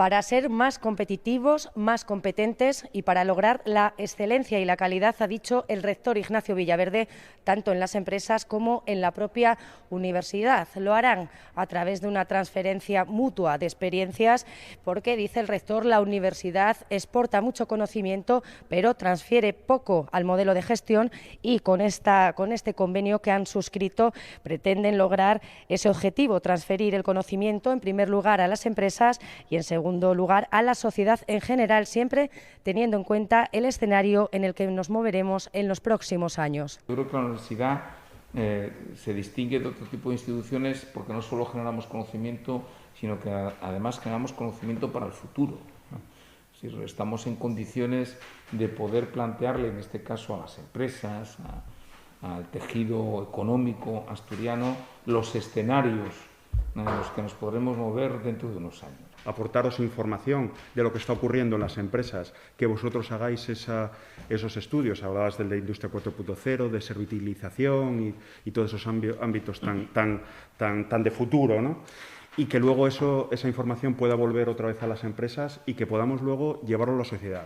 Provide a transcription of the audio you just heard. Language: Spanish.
para ser más competitivos, más competentes y para lograr la excelencia y la calidad, ha dicho el rector Ignacio Villaverde, tanto en las empresas como en la propia universidad. Lo harán a través de una transferencia mutua de experiencias, porque, dice el rector, la universidad exporta mucho conocimiento, pero transfiere poco al modelo de gestión, y con este convenio que han suscrito pretenden lograr ese objetivo, transferir el conocimiento en primer lugar a las empresas y en segundo lugar a la sociedad en general, siempre teniendo en cuenta el escenario en el que nos moveremos en los próximos años. Yo creo que la universidad se distingue de otro tipo de instituciones porque no solo generamos conocimiento, sino que además generamos conocimiento para el futuro, ¿no? Es decir, estamos en condiciones de poder plantearle, en este caso a las empresas, al tejido económico asturiano, los escenarios en los que nos podremos mover dentro de unos años. Aportaros información de lo que está ocurriendo en las empresas, que vosotros hagáis esos estudios. Hablabas del de Industria 4.0, de servitilización y todos esos ámbitos tan de futuro, ¿no? Y que luego esa información pueda volver otra vez a las empresas y que podamos luego llevarlo a la sociedad.